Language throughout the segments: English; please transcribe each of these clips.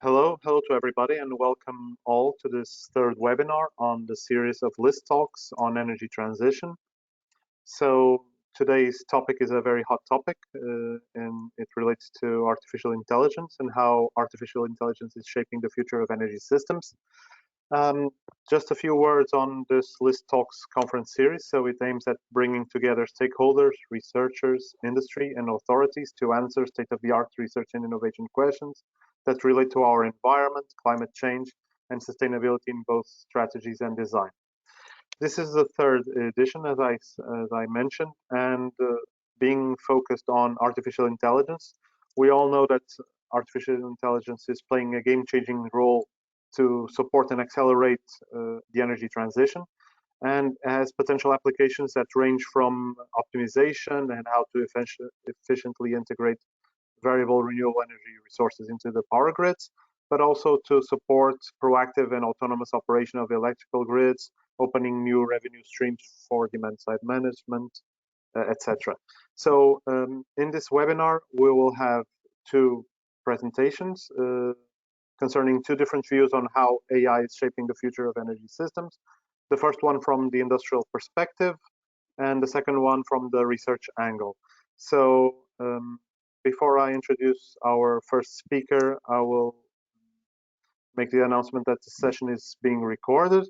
Hello to everybody, and welcome all to this third webinar on the series of LISTalks on energy transition. So today's topic is a very hot topic, and it relates to artificial intelligence and how artificial intelligence is shaping the future of energy systems. Just a few words on this LISTalks conference series. So it aims at bringing together stakeholders, researchers, industry, and authorities to answer state-of-the-art research and innovation questions that relate to our environment, climate change, and sustainability in both strategies and design. This is the third edition, as I mentioned, and being focused on artificial intelligence. We all know that artificial intelligence is playing a game-changing role to support and accelerate the energy transition, and has potential applications that range from optimization and how to efficiently integrate variable renewable energy resources into the power grids, but also to support proactive and autonomous operation of electrical grids, opening new revenue streams for demand-side management, etc. So in this webinar, we will have two presentations concerning two different views on how AI is shaping the future of energy systems. The first one from the industrial perspective, and the second one from the research angle. So before I introduce our first speaker, I will make the announcement that the session is being recorded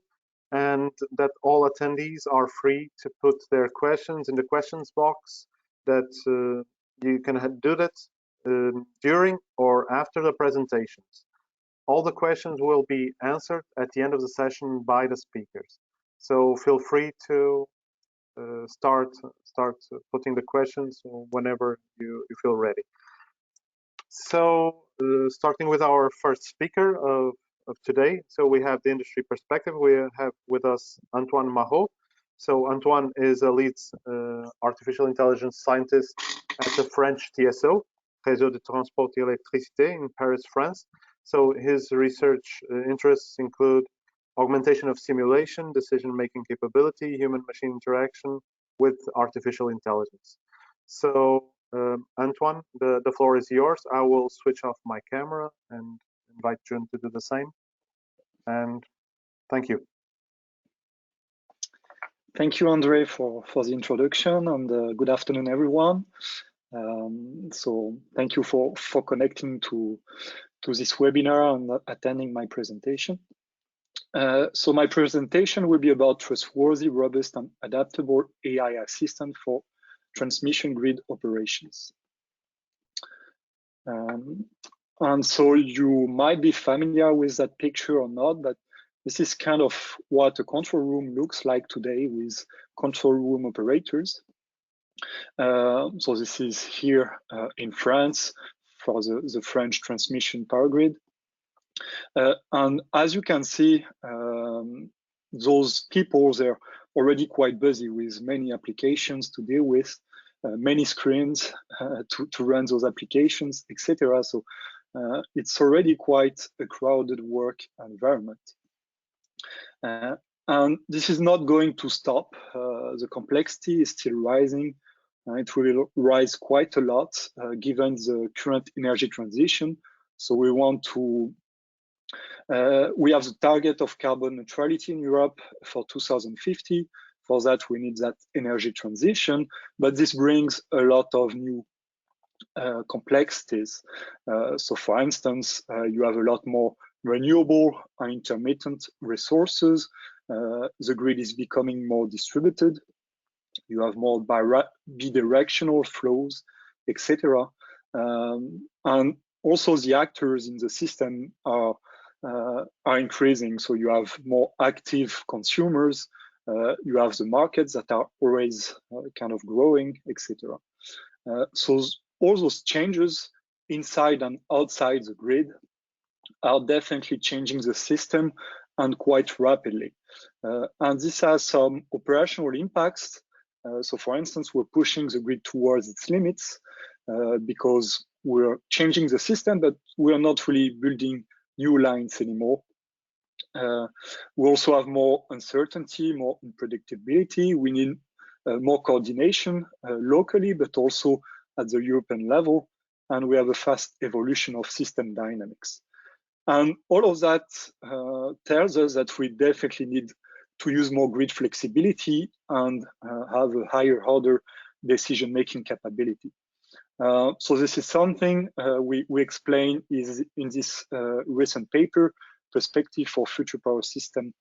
and that all attendees are free to put their questions in the questions box, that you can do that during or after the presentations. All the questions will be answered at the end of the session by the speakers. So feel free to start putting the questions whenever you feel ready. So starting with our first speaker of today, so we have the industry perspective. We have with us Antoine Mahaut. So Antoine is a lead artificial intelligence scientist at the French TSO, Réseau de Transport et Électricité in Paris, France. So his research interests include augmentation of simulation, decision-making capability, human-machine interaction with artificial intelligence. So Antoine, the floor is yours. I will switch off my camera and invite June to do the same. And thank you. Thank you, Andre, for the introduction, and good afternoon, everyone. So thank you for connecting to this webinar and attending my presentation. So my presentation will be about trustworthy, robust, and adaptable AI assistant for transmission grid operations. And so you might be familiar with that picture or not, but this is kind of what a control room looks like today with control room operators. So this is here in France for the French transmission power grid. And as you can see, those people, they're already quite busy with many applications to deal with, many screens to run those applications, etc. So it's already quite a crowded work environment. And this is not going to stop. The complexity is still rising. It will rise quite a lot given the current energy transition. So we want to we have the target of carbon neutrality in Europe for 2050. For that, we need that energy transition, but this brings a lot of new complexities. So for instance, you have a lot more renewable and intermittent resources. The grid is becoming more distributed. You have more bidirectional flows, etc. And also the actors in the system are increasing. So you have more active consumers, you have the markets that are always kind of growing, etc. So all those changes inside and outside the grid are definitely changing the system, and quite rapidly. And this has some operational impacts. So for instance, we're pushing the grid towards its limits because we're changing the system, but we're not really building new lines anymore. We also have more uncertainty, more unpredictability. We need more coordination locally, but also at the European level. And we have a fast evolution of system dynamics. And all of that tells us that we definitely need to use more grid flexibility and have a higher order decision-making capability. So this is something we explain is in this recent paper, Perspective for Future Power System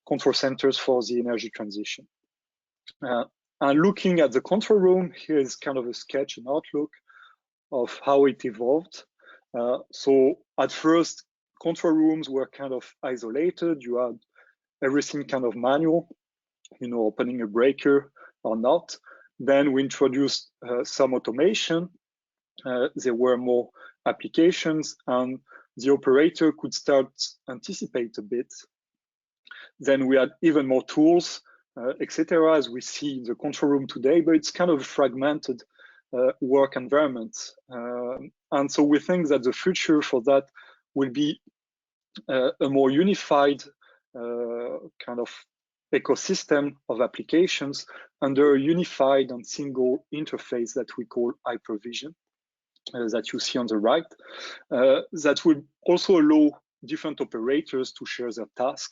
Control Centers for the Energy Transition. And looking at the control room, here is kind of a sketch and outlook of how it evolved. So at first, control rooms were kind of isolated. You had everything kind of manual, opening a breaker or not. Then we introduced some automation. There were more applications, and the operator could start anticipate a bit. Then we had even more tools, etc., as we see in the control room today, but it's kind of a fragmented work environment. And so we think that the future for that will be a more unified kind of ecosystem of applications under a unified and single interface that we call hypervision, that you see on the right, that will also allow different operators to share their task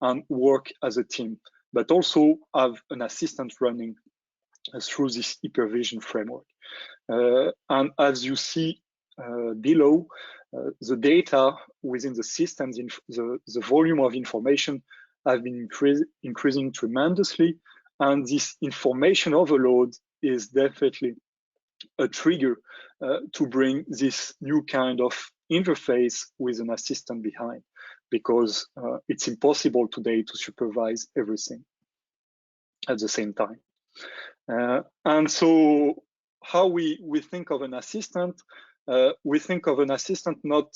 and work as a team, but also have an assistant running through this hypervision framework. And as you see below, the data within the systems, the volume of information have been increasing tremendously. And this information overload is definitely a trigger to bring this new kind of interface with an assistant behind, because it's impossible today to supervise everything at the same time. And so how we think of an assistant, we think of an assistant not,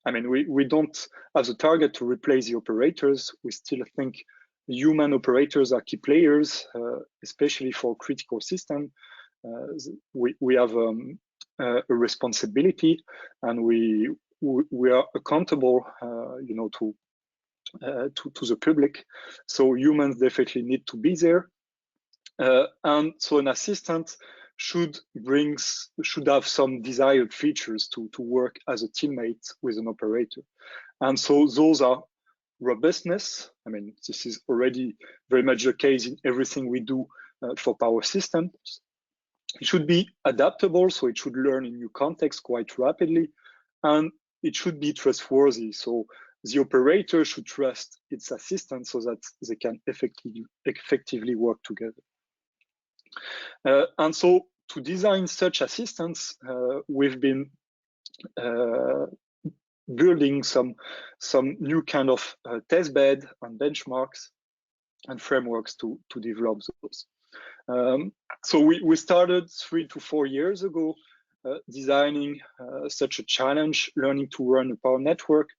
we don't have the target to replace the operators. We still think human operators are key players, especially for critical system. We have a responsibility, and we are accountable, to the public. So humans definitely need to be there. And so an assistant should have some desired features to work as a teammate with an operator. And so those are robustness. This is already very much the case in everything we do for power systems. It should be adaptable, so it should learn in new contexts quite rapidly, and it should be trustworthy. So the operator should trust its assistant so that they can effectively work together. And so to design such assistants, we've been building some new kind of test bed and benchmarks and frameworks to develop those. So we started 3 to 4 years ago designing such a challenge, learning to run a power network,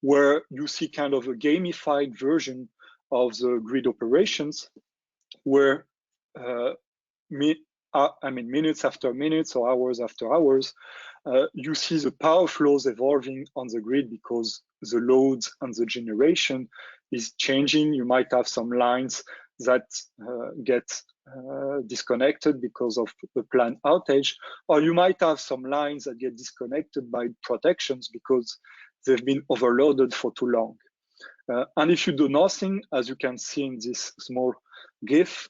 where you see kind of a gamified version of the grid operations, where minutes after minutes or hours after hours, you see the power flows evolving on the grid because the loads and the generation is changing. You might have some lines that get disconnected because of the planned outage, or you might have some lines that get disconnected by protections because they've been overloaded for too long. And if you do nothing, as you can see in this small GIF,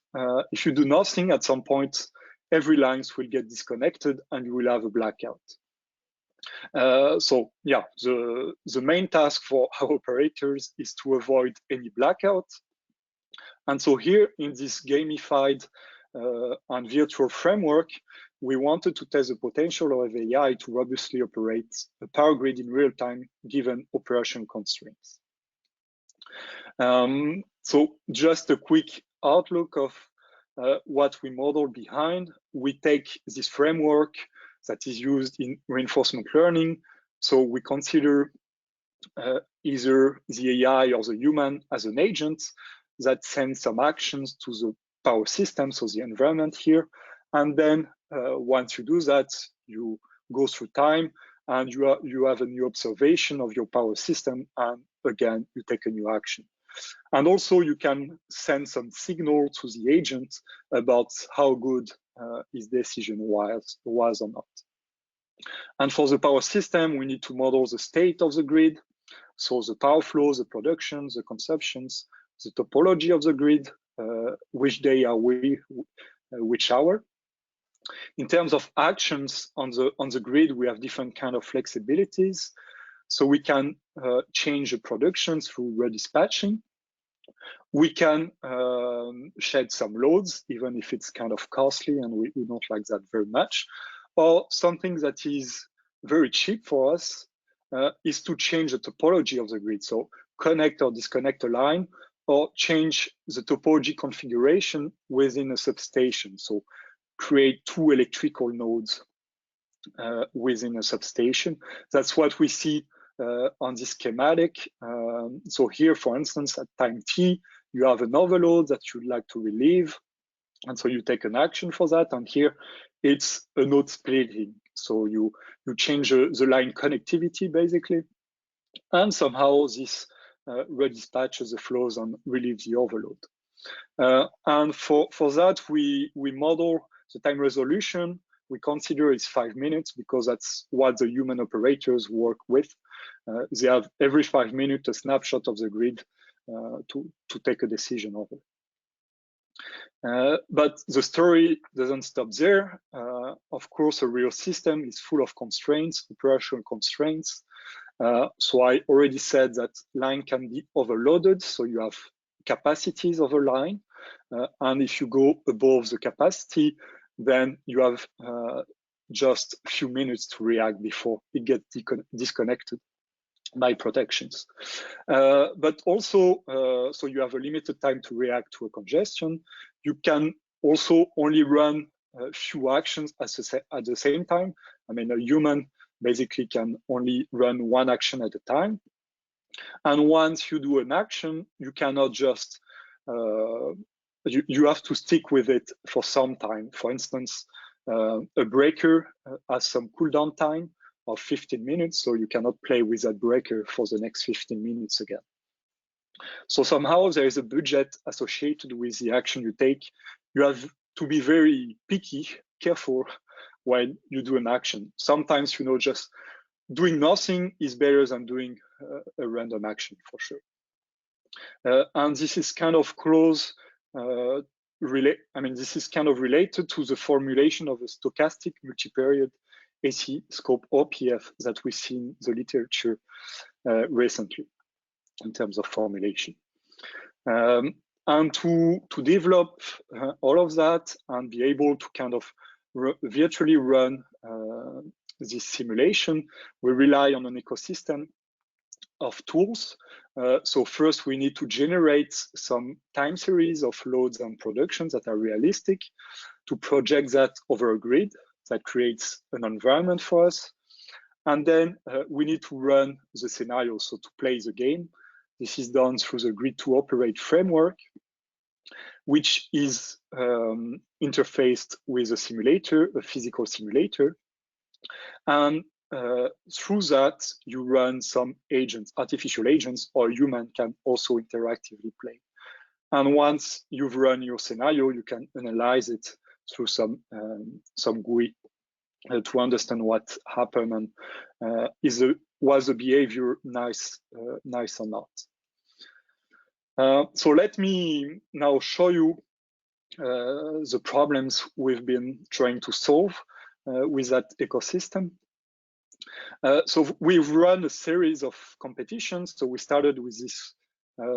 if you do nothing, at some point, every lines will get disconnected and you will have a blackout. So yeah, the main task for our operators is to avoid any blackout. And so here in this gamified and virtual framework, we wanted to test the potential of AI to robustly operate a power grid in real time, given operation constraints. So just a quick outlook of what we model behind. We take this framework that is used in reinforcement learning. So we consider either the AI or the human as an agent that sends some actions to the power system, so the environment here. And then once you do that, you go through time and you have a new observation of your power system, and again, you take a new action. And also you can send some signal to the agent about how good his decision was or not. And for the power system, we need to model the state of the grid. So the power flows, the production, the consumptions, the topology of the grid, which day are we, which hour. In terms of actions on the grid, we have different kind of flexibilities. So we can change the production through redispatching. We can shed some loads, even if it's kind of costly and we don't like that very much. Or something that is very cheap for us is to change the topology of the grid. So connect or disconnect a line or change the topology configuration within a substation. So create two electrical nodes within a substation. That's what we see on this schematic. So here, for instance, at time t, you have an overload that you'd like to relieve. And so you take an action for that. And here, it's a node splitting. So you change the line connectivity, basically. And somehow this redispatches the flows and relieves the overload. And for that, we model the time resolution. We consider it's 5 minutes because that's what the human operators work with. They have every 5 minutes a snapshot of the grid to take a decision over. But the story doesn't stop there. Of course, a real system is full of constraints, operational constraints. So I already said that line can be overloaded. So you have capacities of a line. And if you go above the capacity, then you have just a few minutes to react before it gets disconnected by protections. But also, so you have a limited time to react to a congestion. You can also only run a few actions at the same time. I mean, a human basically can only run one action at a time. And once you do an action, you cannot just you have to stick with it for some time. For instance, a breaker has some cooldown time of 15 minutes, so you cannot play with that breaker for the next 15 minutes again. So somehow there is a budget associated with the action you take. You have to be very picky, careful when you do an action. Sometimes, just doing nothing is better than doing a random action, for sure. And this is kind of close this is kind of related to the formulation of a stochastic multiperiod AC scope OPF that we see in the literature recently in terms of formulation. And to develop all of that and be able to kind of virtually run this simulation, we rely on an ecosystem of tools. So first, we need to generate some time series of loads and productions that are realistic, to project that over a grid that creates an environment for us. And then we need to run the scenario, so to play the game. This is done through the grid to operate framework, which is interfaced with a simulator, a physical simulator. And through that, you run some agents, artificial agents, or human can also interactively play. And once you've run your scenario, you can analyze it through some GUI to understand what happened and was the behavior nice or not. So let me now show you the problems we've been trying to solve with that ecosystem. So we've run a series of competitions. So we started with this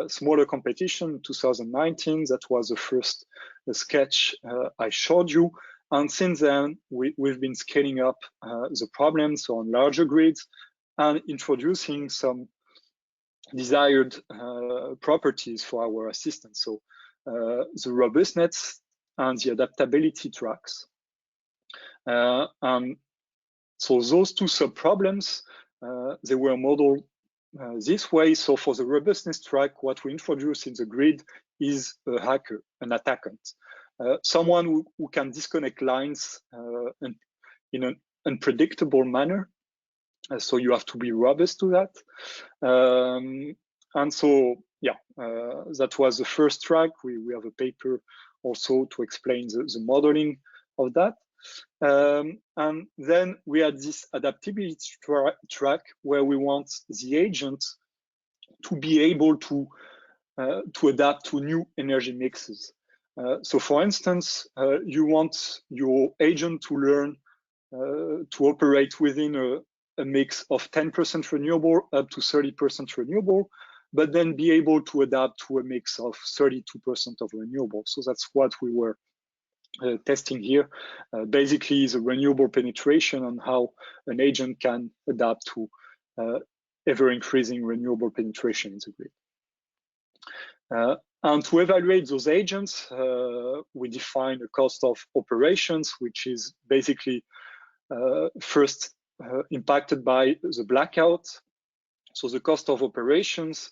smaller competition in 2019. That was the first sketch I showed you. And since then, we've been scaling up the problems on larger grids and introducing some desired properties for our assistance. So the robustness and the adaptability tracks. And so those two sub-problems, they were modeled this way. So for the robustness track, what we introduce in the grid is a hacker, an attackant, someone who can disconnect lines in an unpredictable manner. So you have to be robust to that. And so, yeah, that was the first track. We have a paper also to explain the modeling of that. And then we had this adaptability track where we want the agent to be able to adapt to new energy mixes. So for instance, you want your agent to learn to operate within a mix of 10% renewable up to 30% renewable, but then be able to adapt to a mix of 32% of renewable. So that's what we were testing here. Basically, the renewable penetration and how an agent can adapt to ever-increasing renewable penetration in the grid. And to evaluate those agents, we define a cost of operations, which is basically first impacted by the blackout. So the cost of operations,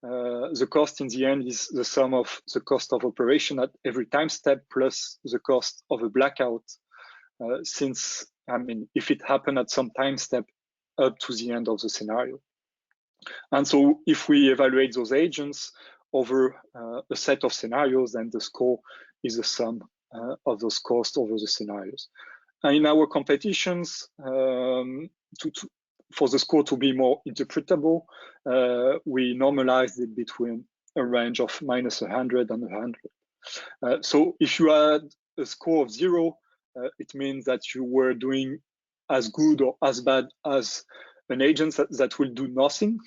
the cost in the end is the sum of the cost of operation at every time step plus the cost of a blackout, since, I mean, if it happened at some time step up to the end of the scenario. And so if we evaluate those agents over a set of scenarios, then the score is the sum of those costs over the scenarios. And in our competitions, for the score to be more interpretable, we normalized it between a range of -100 and 100. So if you had a score of 0, it means that you were doing as good or as bad as an agent that will do nothing.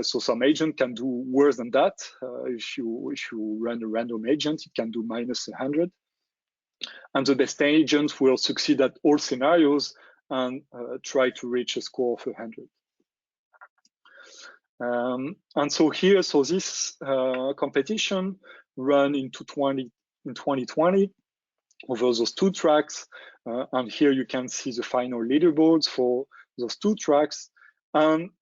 So some agent can do worse than that. If you run a random agent, it can do -100. And the best agent will succeed at all scenarios and try to reach a score of 100. And so here, so this competition ran in 2020 over those 2 tracks. And here you can see the final leaderboards for those 2 tracks. And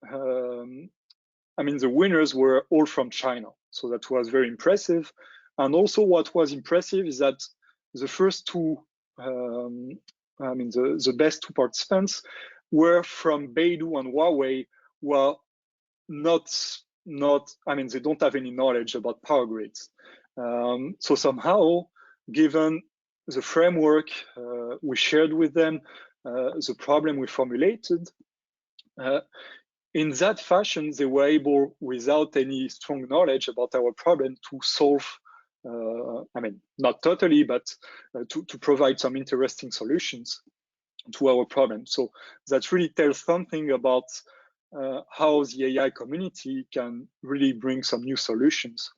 I mean, the winners were all from China. So that was very impressive. And also what was impressive is that the first 2, I mean, the best 2 participants were from Beidou and Huawei, were not, I mean, they don't have any knowledge about power grids. So somehow, given the framework we shared with them, the problem we formulated, in that fashion, they were able, without any strong knowledge about our problem, to solve, I mean, not totally, but to provide some interesting solutions to our problem. So that really tells something about how the AI community can really bring some new solutions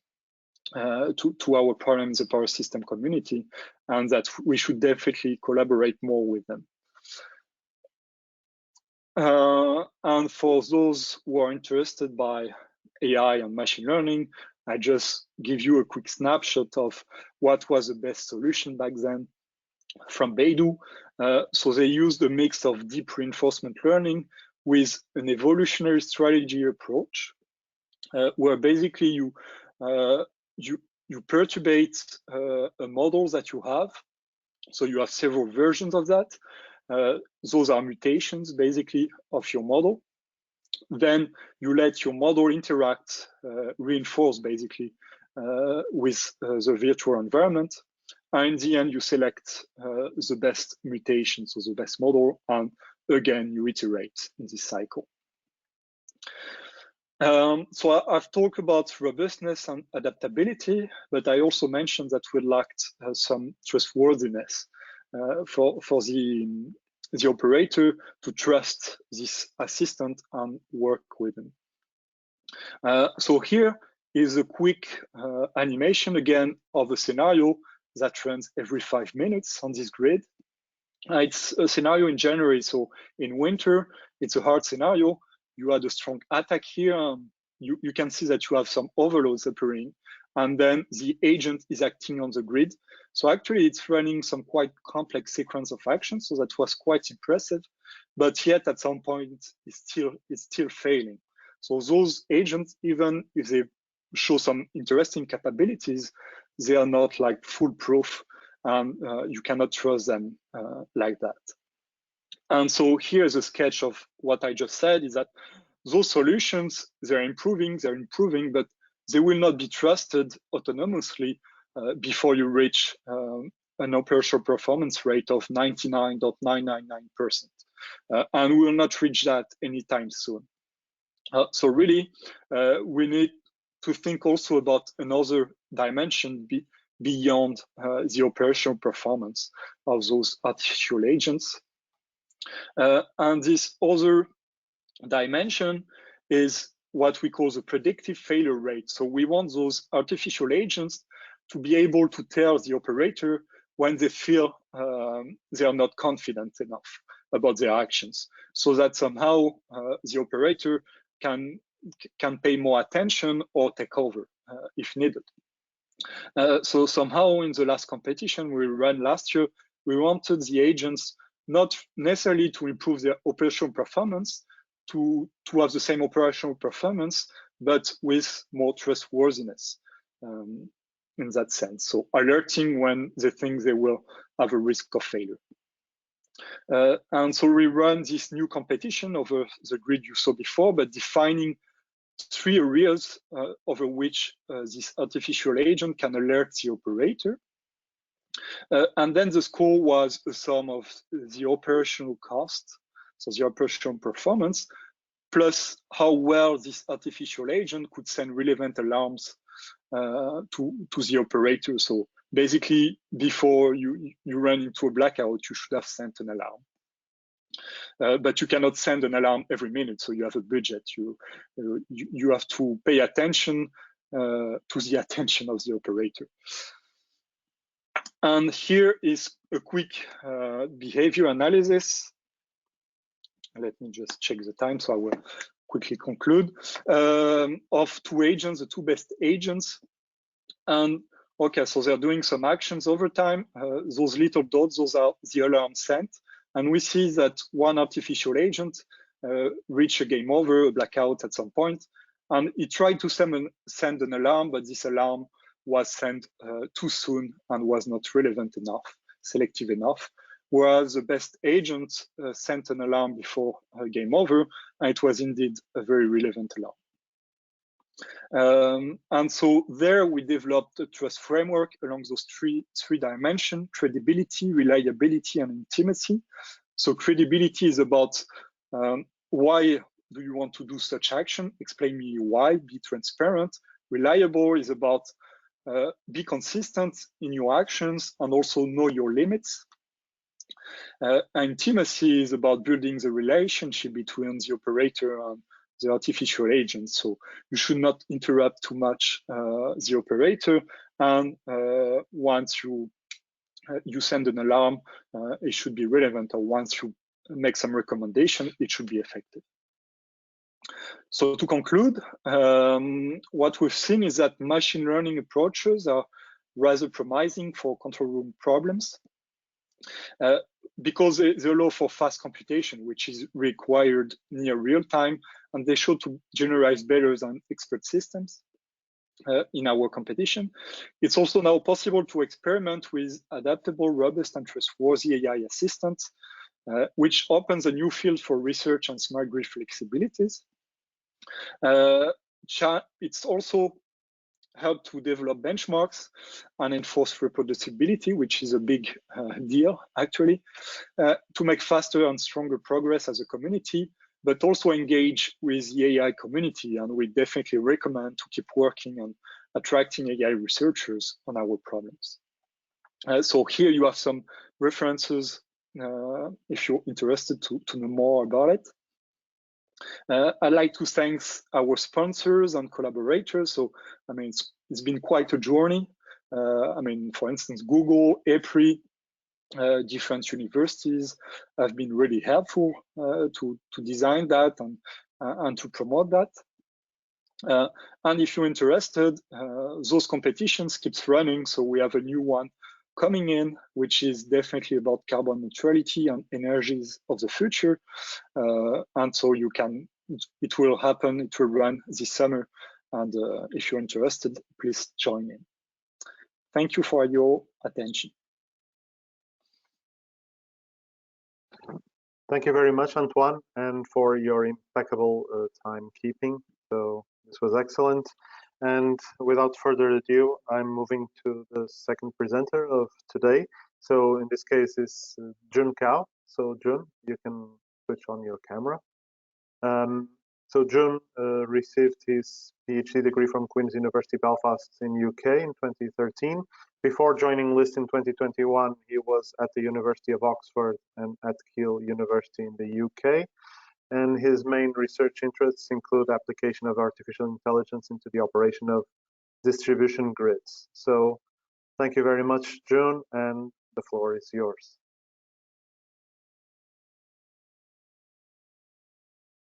to our problem in the power system community, and that we should definitely collaborate more with them. And for those who are interested by AI and machine learning, I just give you a quick snapshot of what was the best solution back then from Beidou. So they used a mix of deep reinforcement learning with an evolutionary strategy approach, where basically you perturbate a model that you have. So you have several versions of that. Those are mutations, basically, of your model. Then you let your model interact, reinforce, basically, with the virtual environment. And in the end, you select the best mutation, so the best model, and again, you iterate in this cycle. So I've talked about robustness and adaptability, but I also mentioned that we lacked some trustworthiness for the operator to trust this assistant and work with them. So here is a quick animation again of a scenario that runs every 5 minutes on this grid. It's a scenario in January, so in winter, it's a hard scenario. You had a strong attack here. You can see that you have some overloads appearing, and then the agent is acting on the grid. So actually, it's running some quite complex sequence of actions. So that was quite impressive, but yet at some point, it's still failing. So those agents, even if they show some interesting capabilities, they are not like foolproof, and you cannot trust them like that. And so here's a sketch of what I just said, is that those solutions, they're improving, but they will not be trusted autonomously before you reach an operational performance rate of 99.999%. And we will not reach that anytime soon. So really, we need to think also about another dimension beyond the operational performance of those artificial agents. And this other dimension is what we call the predictive failure rate. So we want those artificial agents to be able to tell the operator when they feel they are not confident enough about their actions, so that somehow the operator can pay more attention or take over if needed. So somehow in the last competition we ran last year, we wanted the agents not necessarily to improve their operational performance, to have the same operational performance, but with more trustworthiness in that sense. So alerting when they think they will have a risk of failure. And so we run this new competition over the grid you saw before, but defining 3 areas over which this artificial agent can alert the operator. And then the score was a sum of the operational cost, so the operational performance, plus how well this artificial agent could send relevant alarms to the operator. So basically, before you run into a blackout, you should have sent an alarm. But you cannot send an alarm every minute, so you have a budget. You have to pay attention to the attention of the operator. And here is a quick behavior analysis. Let me just check the time, so I will quickly conclude. Of 2 agents, the 2 best agents. And okay, so they're doing some actions over time. Those little dots, those are the alarms sent. And we see that one artificial agent reached a game over, a blackout at some point, and it tried to send an alarm, but this alarm was sent too soon and was not relevant enough, selective enough. Whereas the best agent sent an alarm before game over, and it was indeed a very relevant alarm. And so there we developed a trust framework along those three dimensions: credibility, reliability, and intimacy. So credibility is about why do you want to do such action? Explain me why, be transparent. Reliable is about be consistent in your actions and also know your limits. Intimacy is about building the relationship between the operator and the artificial agent. So you should not interrupt too much the operator, and once you send an alarm, it should be relevant, or once you make some recommendation, it should be effective. So to conclude, what we've seen is that machine learning approaches are rather promising for control room problems because they allow for fast computation, which is required near real time, and they show to generate better than expert systems. In our competition. It's also now possible to experiment with adaptable, robust, and trustworthy AI assistants, which opens a new field for research and smart grid flexibilities. It's also helped to develop benchmarks and enforce reproducibility, which is a big deal, actually, to make faster and stronger progress as a community, but also engage with the AI community. And we definitely recommend to keep working on attracting AI researchers on our problems. So here you have some references if you're interested to know more about it. I'd like to thank our sponsors and collaborators. So, I mean, it's been quite a journey. I mean, for instance, Google, EPRI, different universities have been really helpful to design that and to promote that. And if you're interested, those competitions keeps running. So we have a new one coming in, which is definitely about carbon neutrality and energies of the future. And so it will happen, it will run this summer. And if you're interested, please join in. Thank you for your attention. Thank you very much, Antoine, and for your impeccable timekeeping. So this was excellent. And without further ado, I'm moving to the second presenter of today. So in this case, it's Jun Cao. So Jun, you can switch on your camera. So So June received his PhD degree from Queen's University Belfast in UK in 2013. Before joining LIST in 2021, he was at the University of Oxford and at Keele University in the UK. And his main research interests include application of artificial intelligence into the operation of distribution grids. So thank you very much, June, and the floor is yours.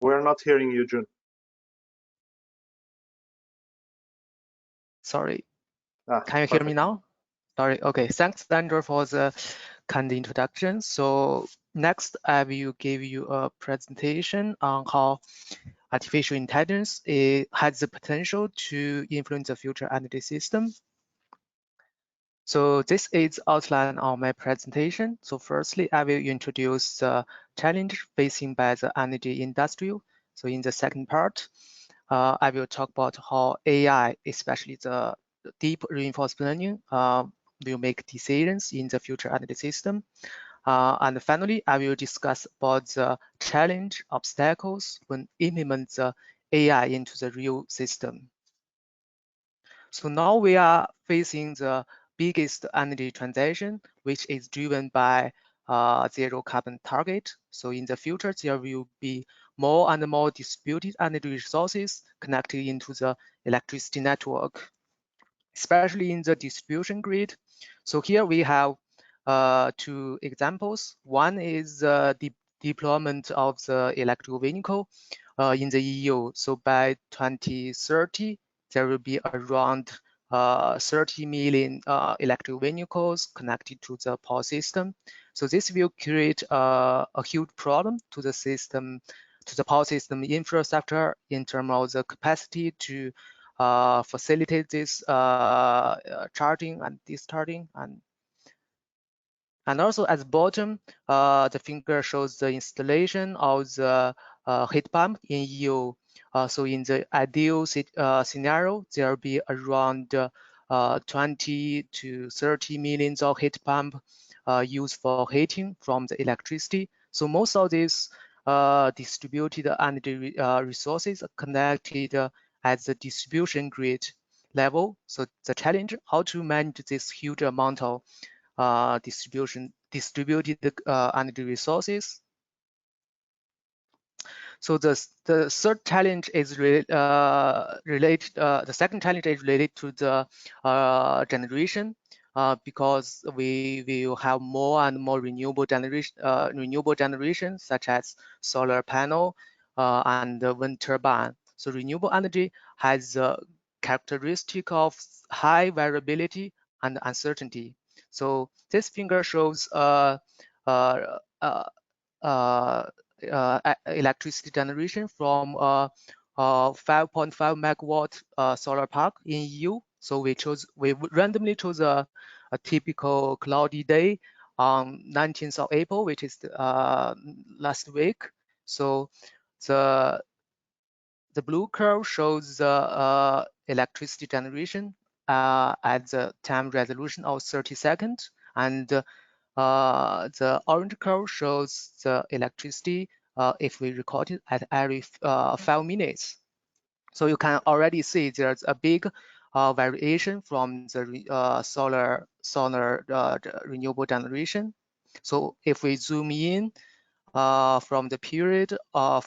We're not hearing you, June. Sorry, can you Perfect. hear me now? Sorry, okay, thanks, Sandra, for the kind introduction. So next, I will give you a presentation on how artificial intelligence has the potential to influence the future energy system. So this is outline of my presentation. So firstly, I will introduce the challenge facing by the energy industry. So in the second part, I will talk about how AI, especially the deep reinforcement learning, will make decisions in the future energy system. And finally, I will discuss about the challenge obstacles when implement the AI into the real system. So now we are facing the biggest energy transition, which is driven by zero carbon target. So in the future, there will be more and more distributed energy resources connected into the electricity network, especially in the distribution grid. So here we have two examples. One is the deployment of the electric vehicle in the EU. So by 2030, there will be around 30 million electric vehicles connected to the power system. So this will create a huge problem to the system, to the power system infrastructure in terms of the capacity to facilitate this charging and discharging. And also at the bottom, the figure shows the installation of the heat pump in EU. So in the ideal scenario, there will be around 20 to 30 million of heat pump used for heating from the electricity. So most of these distributed energy resources are connected at the distribution grid level. So the challenge, how to manage this huge amount of distributed energy resources. So the third challenge is related. The second challenge is related to the generation, because we will have more and more renewable generation, such as solar panel and wind turbine. So renewable energy has a characteristic of high variability and uncertainty. So this figure shows electricity generation from 5.5 megawatt solar park in EU. So we randomly chose a typical cloudy day on 19th of April, which is last week. So the blue curve shows the electricity generation at the time resolution of 30 seconds, and the orange curve shows the electricity if we record it at every 5 minutes. So you can already see there's a big variation from the solar renewable generation. So if we zoom in from the period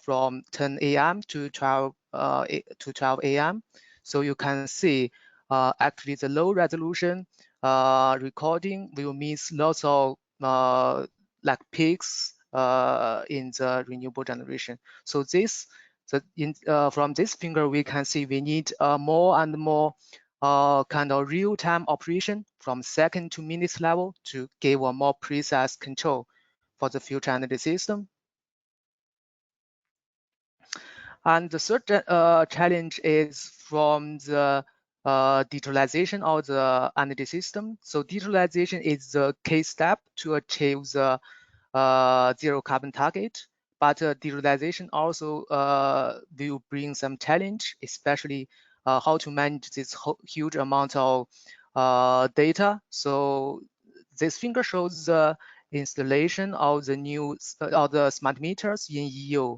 from 10 a.m. to 12 a.m., so you can see actually the low resolution recording will miss lots of like peaks in the renewable generation. So from this figure, we can see we need more and more kind of real-time operation from second to minutes level to give a more precise control for the future energy system. And the third challenge is from the digitalization of the energy system. So digitalization is the key step to achieve the zero carbon target. But digitalization also will bring some challenge, especially how to manage this huge amount of data. So this figure shows the installation of the new of the smart meters in EU.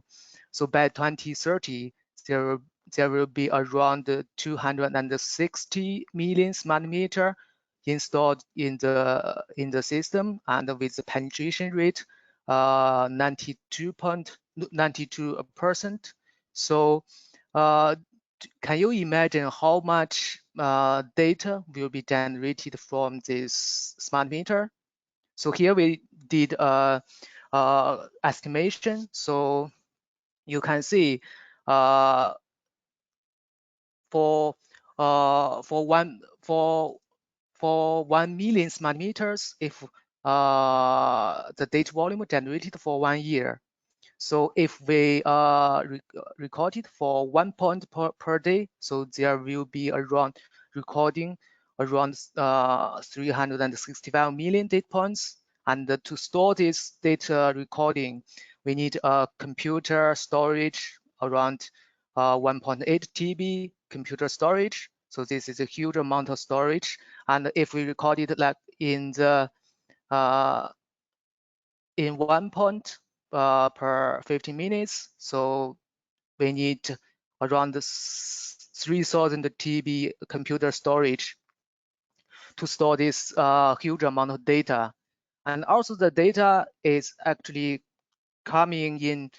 So by 2030, there will be around 260 million smart meter installed in the system, and with the penetration rate 92%. So can you imagine how much data will be generated from this smart meter? So here we did estimation. So you can see for 1 million smart meters, if the data volume generated for 1 year. So if we record it for 1 point per day, so there will be around recording around 365 million data points. And to store this data recording, we need a computer storage around 1.8 TB computer storage. So this is a huge amount of storage. And if we record it like in 1 point per 15 minutes, so we need around 3,000 TB computer storage to store this huge amount of data. And also the data is actually coming in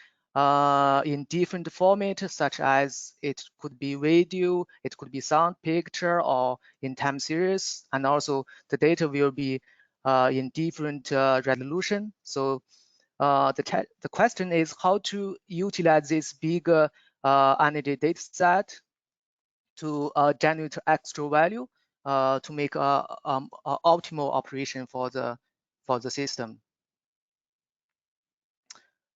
different formats, such as it could be video, it could be sound, picture, or in time series. And also the data will be in different resolution. So the question is how to utilize this big energy data set to generate extra value to make a optimal operation for the system.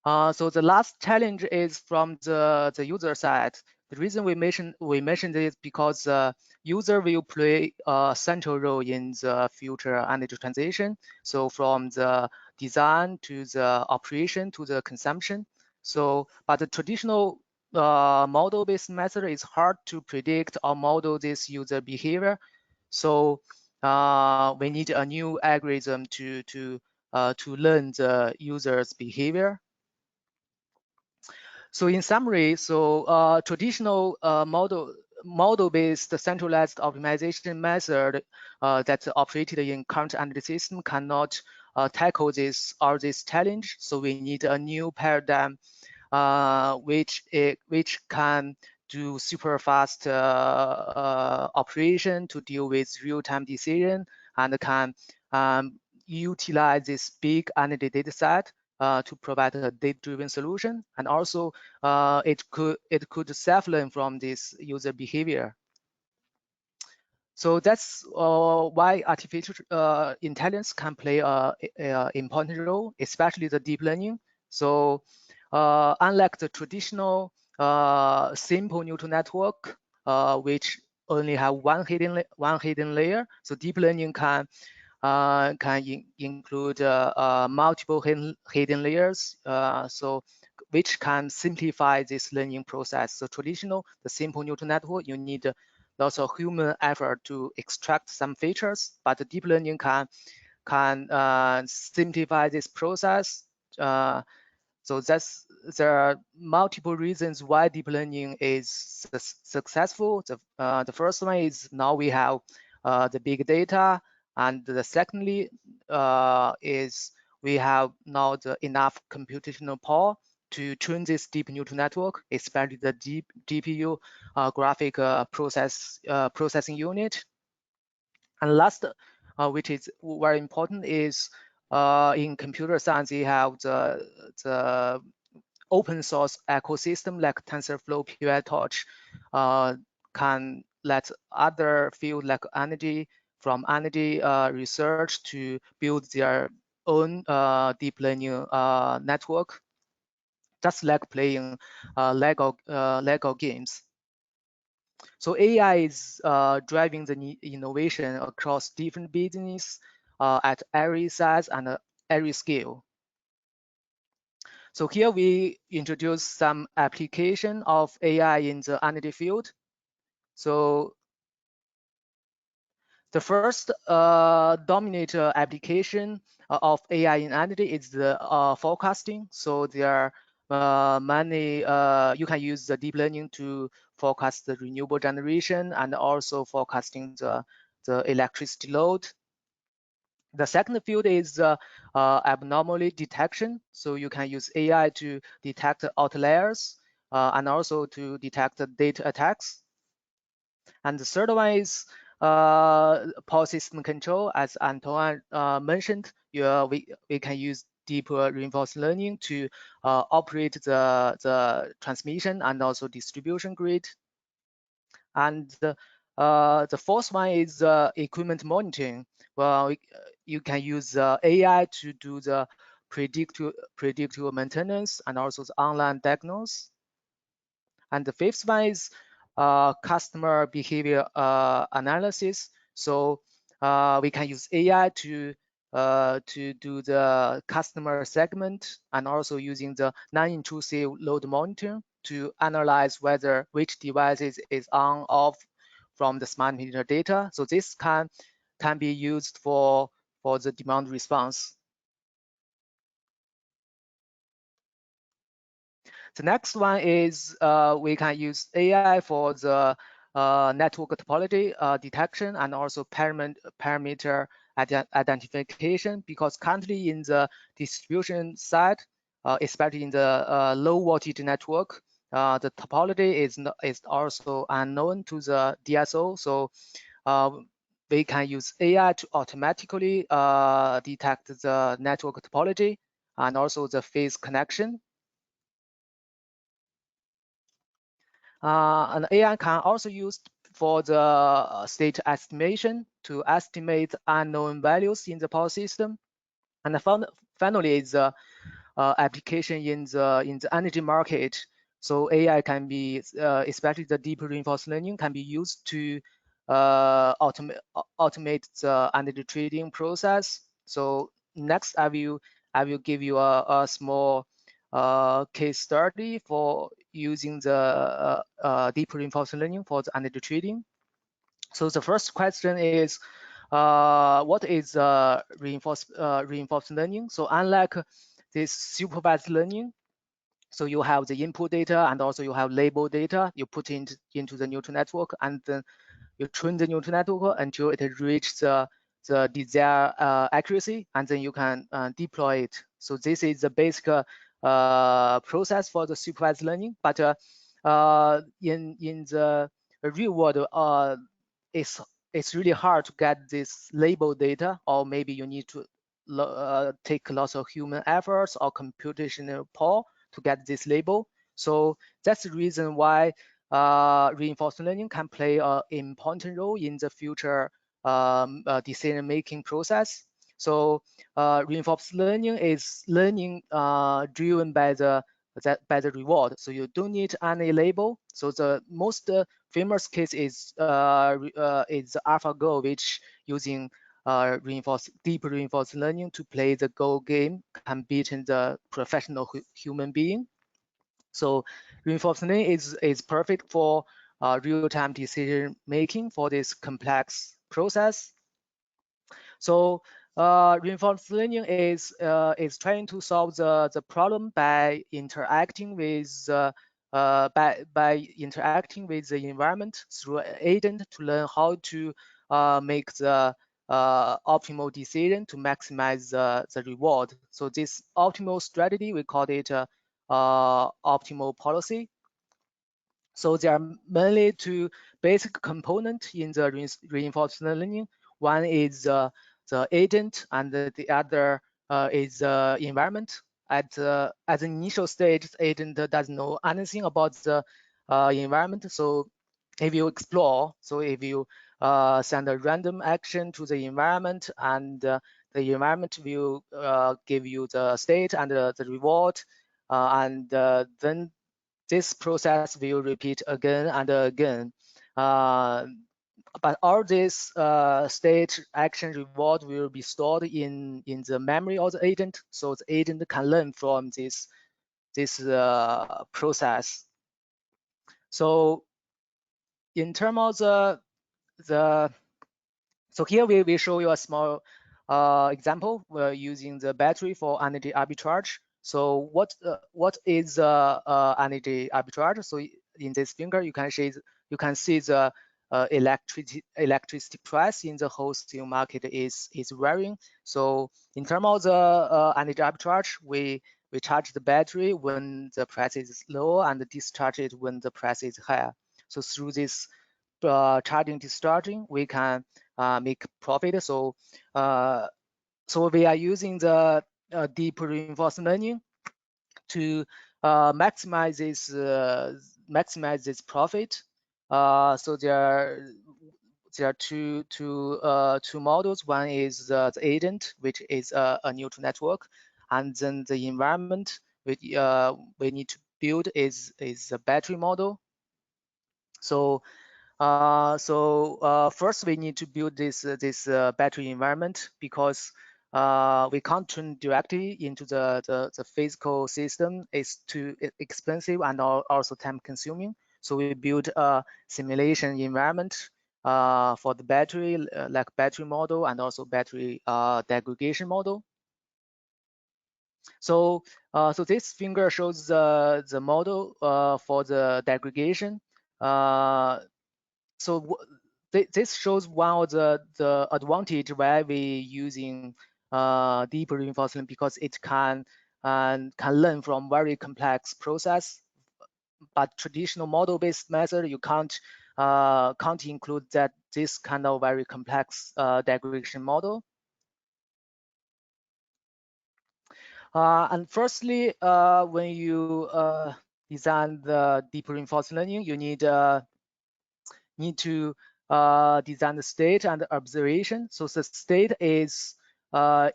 So the last challenge is from the user side. The reason we mentioned this because user will play a central role in the future energy transition. So from the design to the operation to the consumption. So, but the traditional model-based method is hard to predict or model this user behavior. So we need a new algorithm to learn the user's behavior. So in summary, so traditional model-based centralized optimization method that's operated in current energy system cannot tackle all this challenge. So we need a new paradigm which can do super fast operation to deal with real-time decision and can utilize this big energy data set to provide a data-driven solution, and also it could self-learn from this user behavior. So that's why artificial intelligence can play a important role, especially the deep learning. So unlike the traditional simple neural network, which only have one hidden layer, so deep learning can include multiple hidden layers, so which can simplify this learning process. So traditional, the simple neural network, you need lots of human effort to extract some features, but the deep learning can simplify this process. So there are multiple reasons why deep learning is successful. The first one is now we have the big data, and the secondly is we have now the enough computational power to train this deep neural network, especially the GPU graphic processing unit. And last, which is very important, is in computer science, you have the open source ecosystem like TensorFlow, PyTorch, can let other fields like energy research to build their own deep learning network, just like playing Lego games. So AI is driving the innovation across different business at every size and every scale. So here we introduce some application of AI in the energy field. So the first dominant application of AI in energy is the forecasting. So there you can use the deep learning to forecast the renewable generation and also forecasting the electricity load. The second field is abnormality detection. So you can use AI to detect outliers and also to detect data attacks. And the third one is power system control. As Antoine mentioned, we can use deep reinforcement learning to operate the transmission and also distribution grid. And the fourth one is equipment monitoring. Well, you can use AI to do the predictive maintenance and also the online diagnosis. And the fifth one is customer behavior analysis. So we can use AI to do the customer segment and also using the non-intrusive load monitoring to analyze whether which devices is on off from the smart meter data. So this can be used for the demand response. The next one is we can use AI for the network topology detection and also parameter identification, because currently in the distribution side, especially in the low voltage network, the topology is also unknown to the DSO. So we can use AI to automatically detect the network topology and also the phase connection. And AI can also use for the state estimation to estimate unknown values in the power system. And finally, is application in the energy market. So AI can be, especially the deep reinforcement learning, can be used to automate the energy trading process. So next, I will give you a small case study for using the deep reinforcement learning for the energy trading. So the first question is, what is reinforcement learning? So unlike this supervised learning, so you have the input data and also you have label data you put into the neural network, and then you train the neural network until it reaches the desired accuracy, and then you can deploy it. So this is the basic process for the supervised learning. But in the real world, it's really hard to get this label data, or maybe you need to take lots of human efforts or computational power to get this label. So that's the reason why reinforcement learning can play an important role in the future decision-making process. So reinforcement learning is learning driven by the reward. So you don't need any label. So the most famous case is AlphaGo, which using deep reinforcement learning to play the Go game can beat the professional human being. So reinforcement learning is perfect for real-time decision making for this complex process. So reinforcement learning is trying to solve the problem by interacting with interacting with the environment through an agent to learn how to make the optimal decision to maximize the reward. So this optimal strategy, we call it optimal policy. So there are mainly two basic components in the reinforcement learning. One is the agent, and the other is the environment. At the initial stage, the agent doesn't know anything about the environment. So if you explore, so if you send a random action to the environment, and the environment will give you the state and the reward, and then this process will repeat again and again. But all this state, action, reward will be stored in the memory of the agent, so the agent can learn from this process. So in terms of so here we show you a small example. We're using the battery for energy arbitrage. So what is energy arbitrage? So in this figure, you can see the electricity price in the wholesale market is varying. So in terms of the energy arbitrage, we charge the battery when the price is low and discharge it when the price is higher. So through this charging discharging, we can make profit. So so we are using the deep reinforcement learning to maximize this profit. So there are two models. One is the agent, which is a neutral network, and then the environment which we need to build is a battery model. So first we need to build this battery environment, because we can't turn directly into the physical system. It's too expensive and also time consuming. So we build a simulation environment for the battery, like battery model and also battery degradation model. So so this figure shows the model for the degradation. So this shows one of the advantage why we using deep reinforcement, because it can learn from very complex process. But traditional model-based method, you can't include this kind of very complex degradation model. And firstly, when you design the deep reinforcement learning, you need to design the state and the observation. So the state is a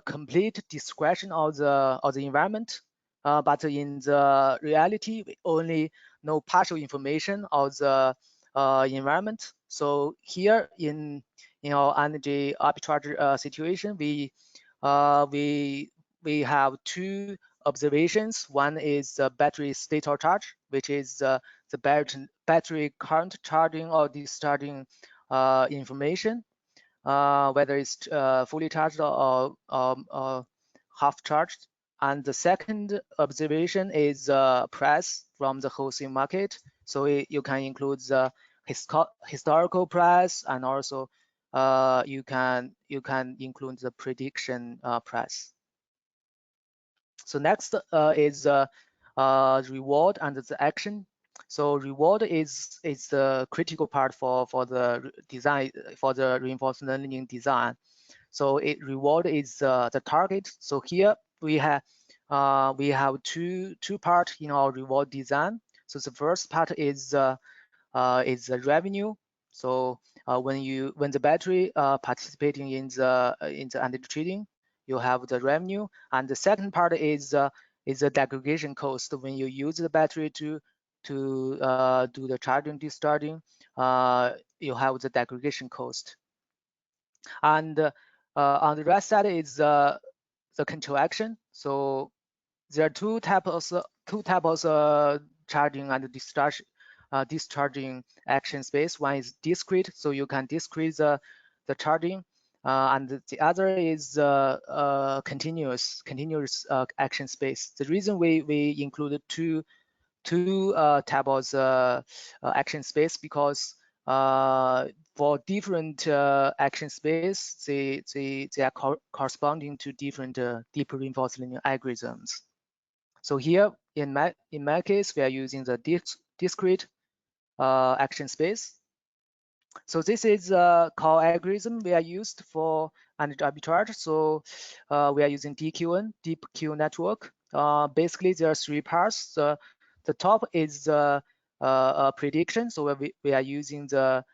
complete description of the environment, but in the reality, we only know partial information of the environment. So here in our energy arbitrage situation, we have two observations. One is the battery state of charge, which is the battery current charging or discharging information, whether it's fully charged or half charged. And the second observation is price from the wholesale market. So you can include the historical price, and also you can include the prediction price. So next is reward and the action. So reward is the critical part for the design, for the reinforcement learning design. So reward is the target. So here we have two parts in our reward design. So the first part is the revenue. So when the battery participating in the energy trading, you have the revenue. And the second part is the degradation cost. When you use the battery to do the charging discharging, you have the degradation cost. And on the right side is the control action. So there are two types of charging and discharging action space. One is discrete, so you can discrete the charging, and the other is continuous action space. The reason we included two types of action space, because for different action space, they are corresponding to different deep reinforcement learning algorithms. So here, in my case, we are using the discrete action space. So this is a call algorithm we are used for energy arbitrage. So we are using DQN, deep Q network. Basically, there are three parts. The top is prediction. So we are using the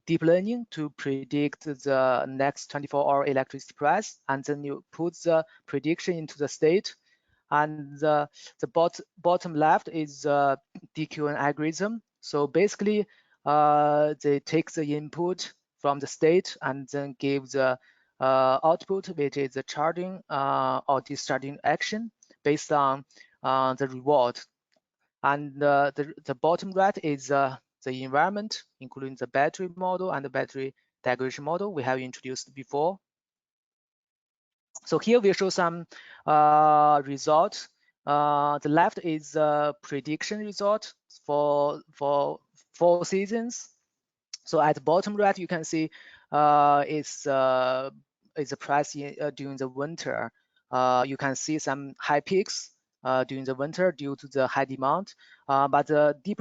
deep learning to predict the next 24-hour electricity price, and then you put the prediction into the state. And the bottom left is DQN algorithm. So basically, they take the input from the state and then give the output, which is the charging or discharging action based on the reward. And the bottom right is the environment, including the battery model and the battery degradation model we have introduced before. So here we show some results. The left is a prediction result for 4 seasons. So at the bottom right, you can see it's the price during the winter. You can see some high peaks during the winter due to the high demand. But the deep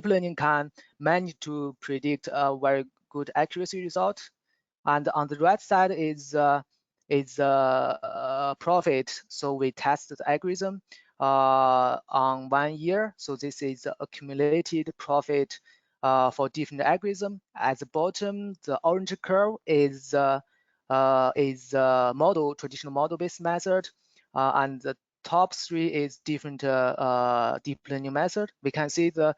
learning can manage to predict a very good accuracy result. And on the right side is profit. So we tested the algorithm on 1 year. So this is the accumulated profit for different algorithm. At the bottom, the orange curve is model, traditional model-based method, and the top 3 is different deep learning method. We can see the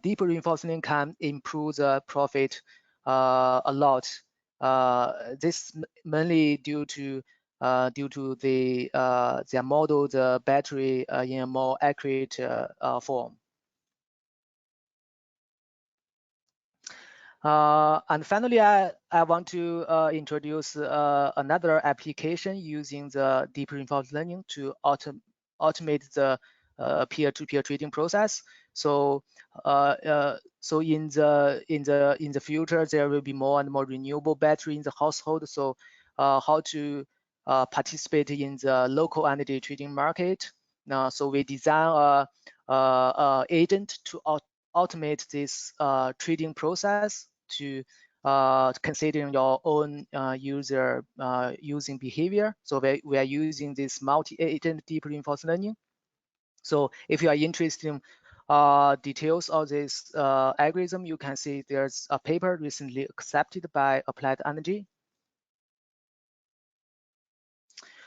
deep reinforcement can improve the profit a lot. This mainly due to the their model the battery in a more accurate form. And finally, I want to introduce another application using the deep reinforcement learning to automate the peer-to-peer trading process. So, so in the future, there will be more and more renewable battery in the household. So, how to participate in the local energy trading market? So we design a agent to automate this trading process to considering your own user using behavior. So we are using this multi-agent deep reinforcement learning. So if you are interested in details of this algorithm, you can see there's a paper recently accepted by Applied Energy.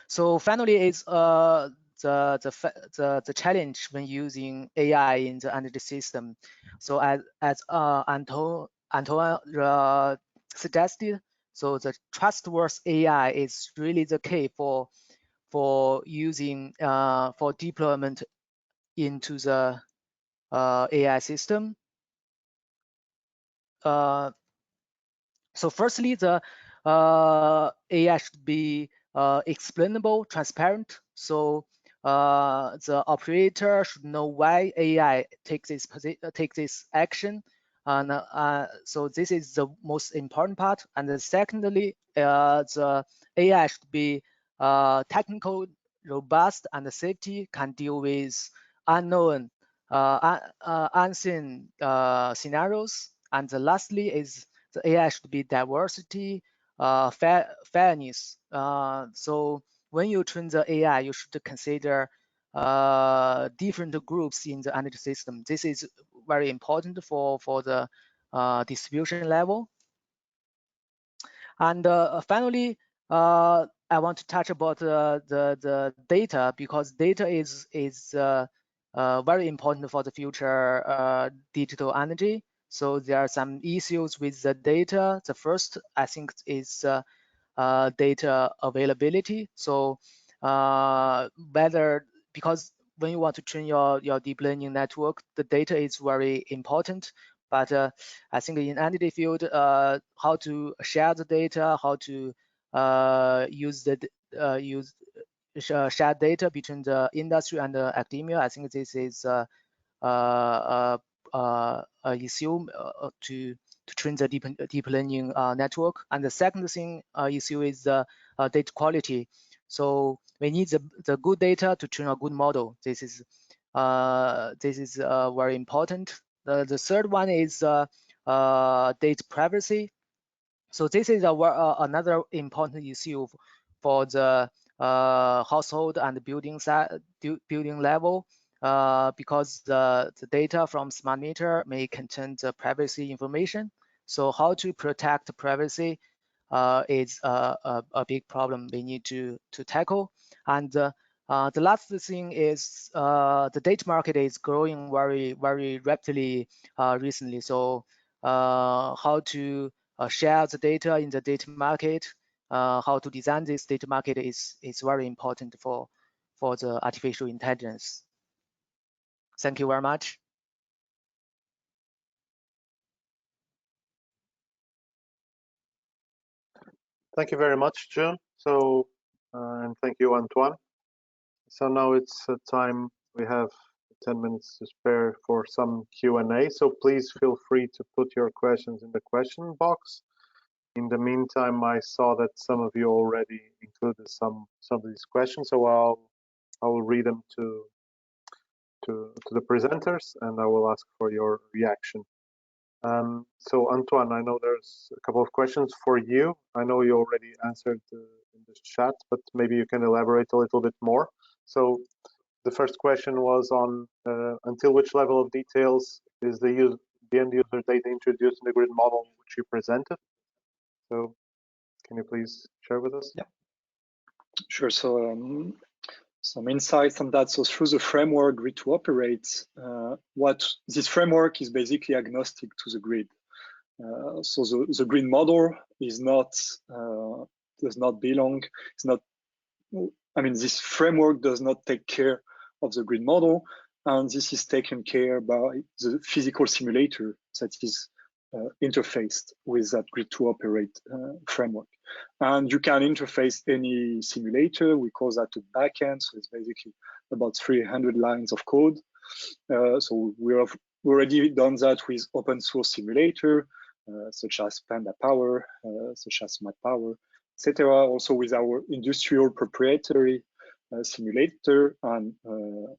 So finally, it's the challenge when using AI in the energy system. So as Antoine suggested, so the trustworthy AI is really the key for using for deployment into the AI system. So firstly, the AI should be explainable, transparent. So the operator should know why AI takes this action. And so this is the most important part. And then secondly, the AI should be technical, robust, and safety, can deal with unknown, unseen scenarios. And lastly is the AI should be diversity, fairness. So when you train the AI, you should consider different groups in the energy system. This is very important for the distribution level. And finally, I want to touch about the data, because data is very important for the future digital energy. So there are some issues with the data. The first, I think, is data availability. So because when you want to train your deep learning network, the data is very important. But I think in energy field, how to share the data, how to use share data between the industry and the academia, I think this is issue to train the deep learning network. And the second thing issue is data quality. So we need the good data to train a good model. This is very important. The third one is data privacy. So this is another important issue for the household and building level, because the data from smart meter may contain the privacy information. So how to protect privacy is a big problem we need to tackle. And the last thing is the data market is growing very rapidly recently. So how to share the data in the data market, how to design this data market is very important for the artificial intelligence. Thank you very much. Thank you very much, June. So, and thank you, Antoine. So now it's time. We have 10 minutes to spare for some Q&A. So please feel free to put your questions in the question box. In the meantime, I saw that some of you already included some of these questions, so I will read them to the presenters, and I will ask for your reaction. So Antoine, I know there's a couple of questions for you. I know you already answered in the chat, but maybe you can elaborate a little bit more. So the first question was on until which level of details is the end user data introduced in the grid model which you presented? So can you please share with us? Yeah, sure. So some insights on that. So through the framework Grid to Operate, what this framework is basically agnostic to the grid. So the grid model is not does not belong. It's not. I mean, this framework does not take care of the grid model, and this is taken care by the physical simulator that is interfaced with that Grid to Operate framework. And you can interface any simulator. We call that a backend. So it's basically about 300 lines of code. So we have already done that with open source simulator, such as Panda Power, such as Mad Power, etc. Also with our industrial proprietary simulator. And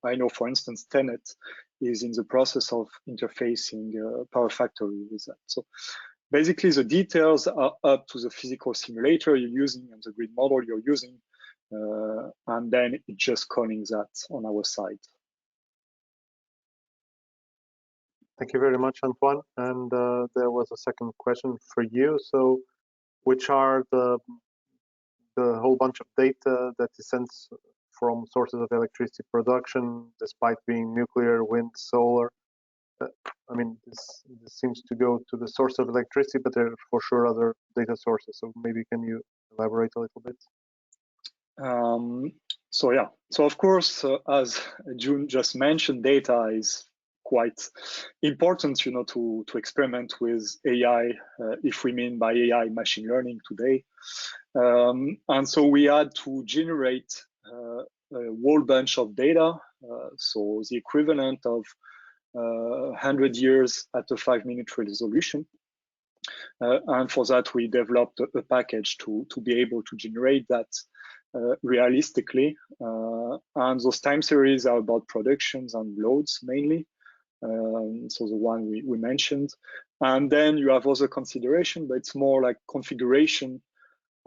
I know, for instance, Tenet is in the process of interfacing Power Factory with that. So basically, the details are up to the physical simulator you're using and the grid model you're using, and then it's just calling that on our side. Thank you very much, Antoine. And there was a second question for you. So, which are the whole bunch of data that is sent from sources of electricity production, despite being nuclear, wind, solar? I mean, this seems to go to the source of electricity, but there are for sure other data sources. So maybe can you elaborate a little bit? So yeah, so of course, as June just mentioned, data is quite important, you know, to experiment with AI, if we mean by AI machine learning today. And so we had to generate a whole bunch of data, so the equivalent of 100 years at a 5-minute resolution. And for that, we developed a package to be able to generate that realistically. And those time series are about productions and loads mainly. So the one we mentioned. And then you have other consideration, but it's more like configuration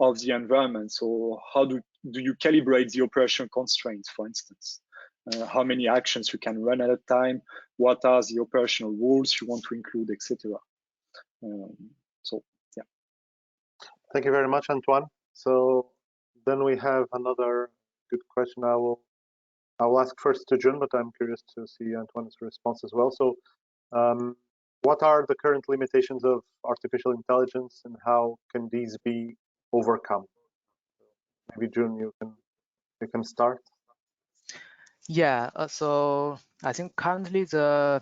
of the environment. So how do you calibrate the operational constraints, for instance? How many actions you can run at a time? What are the operational rules you want to include, etc. So yeah. Thank you very much, Antoine. So then we have another good question. I will ask first to June, but I'm curious to see Antoine's response as well. So what are the current limitations of artificial intelligence and how can these be overcome? Maybe June, you can start. Yeah, so I think currently the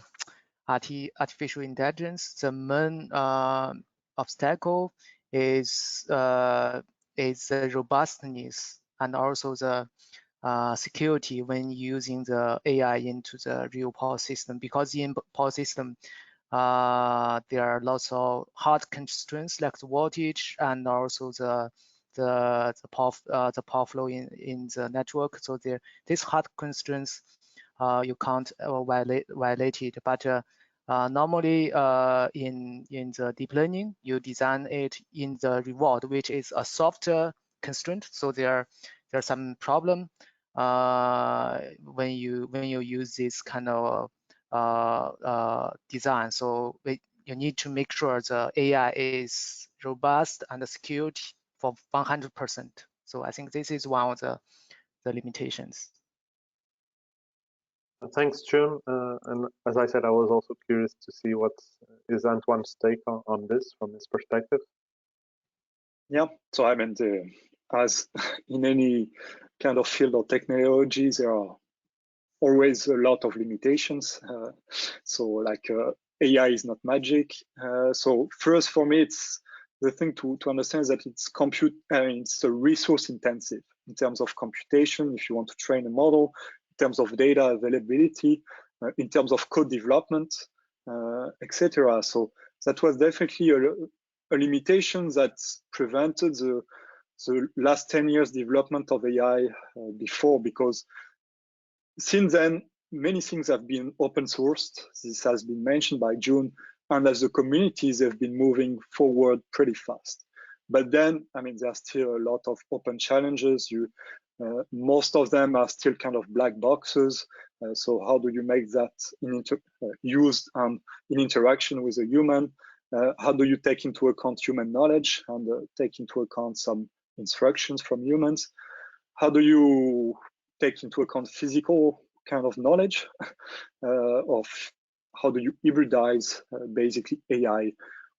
artificial intelligence, the main obstacle is the robustness and also the security when using the AI into the real power system, because in power system there are lots of hard constraints like the voltage and also the power flow in the network. So these hard constraints you can't violate it. But normally in the deep learning, you design it in the reward, which is a softer constraint. So there's some problem when you use this kind of design. So you need to make sure the AI is robust and secured for 100%. So I think this is one of the limitations. Thanks, June. And as I said, I was also curious to see what is Antoine's take on this from his perspective. Yeah, so I mean, as in any kind of field of technology, there are always a lot of limitations. So like AI is not magic. So first for me, it's the thing to understand is that it's a resource intensive in terms of computation. If you want to train a model, in terms of data availability, in terms of code development, etc. So that was definitely a limitation that prevented the last 10 years development of AI before, because since then, many things have been open sourced. This has been mentioned by June, and as the communities have been moving forward pretty fast. But then, I mean, there's still a lot of open challenges. Most of them are still kind of black boxes. So how do you make that used in interaction with a human? How do you take into account human knowledge and take into account some instructions from humans? How do you take into account physical kind of knowledge of how do you hybridize basically AI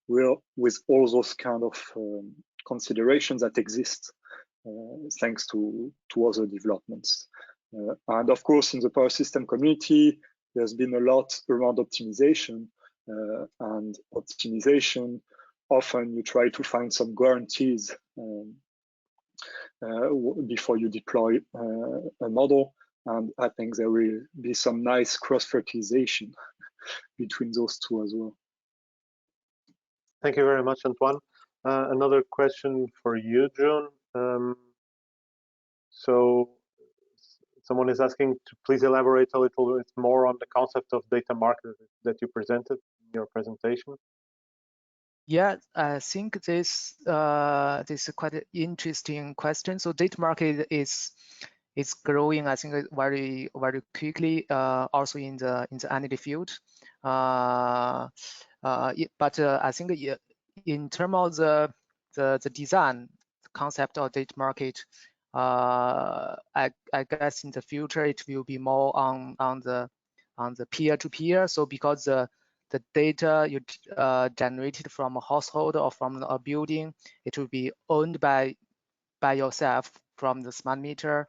with all those kind of considerations that exist thanks to other developments. And of course, in the power system community, there's been a lot around optimization, and optimization, often you try to find some guarantees before you deploy a model. And I think there will be some nice cross-fertilization between those two as well. Thank you very much, Antoine. Another question for you, June. So someone is asking to please elaborate a little bit more on the concept of data market that you presented in your presentation. Yeah, I think this is quite an interesting question. So data market is growing, I think, very quickly. Also in the energy field. But I think in terms of the design concept of data market, I guess in the future it will be more on the peer-to-peer. So because the data you generated from a household or from a building, it will be owned by yourself from the smart meter.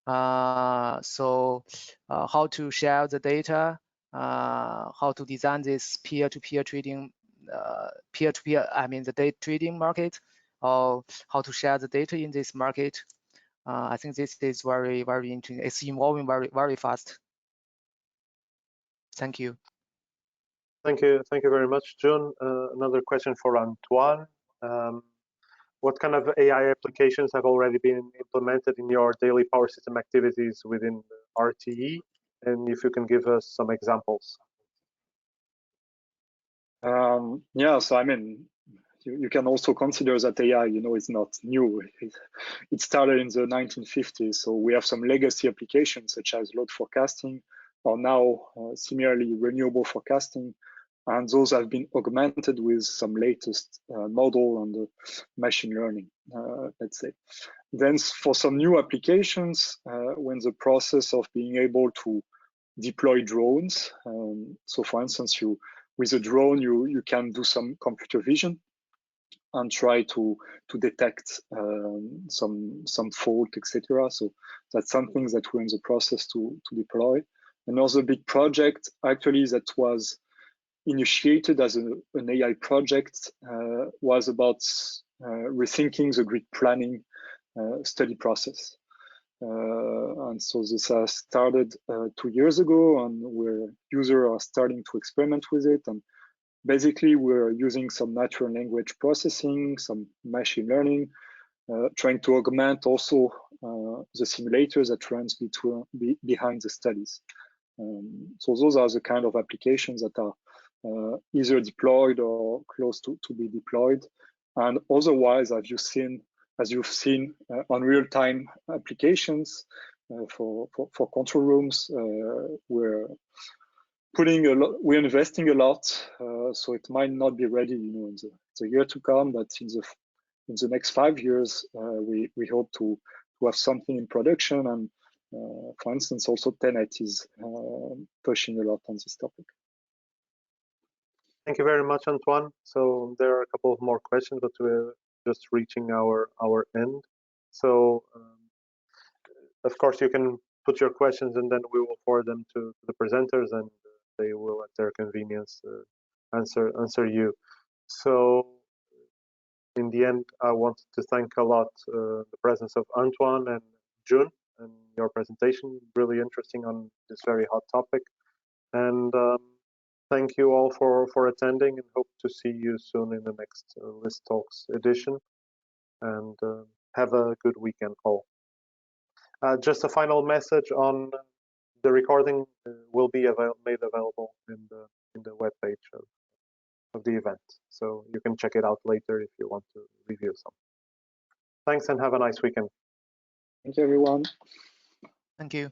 So how to share the data, how to design this peer-to-peer trading, I mean the data trading market, or how to share the data in this market. I think this is very interesting. It's evolving very fast. Thank you. Thank you very much, June. Another question for Antoine. What kind of AI applications have already been implemented in your daily power system activities within RTE? And if you can give us some examples. Yeah, so I mean, you can also consider that AI, is not new. It started in the 1950s. So we have some legacy applications such as load forecasting, or now similarly renewable forecasting. And those have been augmented with some latest model and machine learning, let's say. Then for some new applications, we're in the process of being able to deploy drones. So for instance, with a drone, you can do some computer vision and try to detect some fault, etc. So that's something that we're in the process to deploy. Another big project actually that was initiated as an AI project was about rethinking the grid planning study process. And so this has started 2 years ago, and where users are starting to experiment with it. And basically, we're using some natural language processing, some machine learning, trying to augment also the simulators that runs behind the studies. So those are the kind of applications that are either deployed or close to be deployed. And otherwise, as you've seen on real-time applications for control rooms, we're investing a lot, so it might not be ready, in the year to come, but in the next 5 years, we hope to have something in production. And for instance, also Tenet is pushing a lot on this topic. Thank you very much, Antoine. So there are a couple of more questions, but we're just reaching our end. So of course you can put your questions and then we will forward them to the presenters and they will at their convenience answer you. So in the end, I wanted to thank a lot the presence of Antoine and June and your presentation, really interesting on this very hot topic. And thank you all for attending, and hope to see you soon in the next LISTalks edition. And have a good weekend all. Just a final message on the recording will be made available in the webpage of the event, so you can check it out later if you want to review some. Thanks and have a nice weekend. Thank you, everyone. Thank you.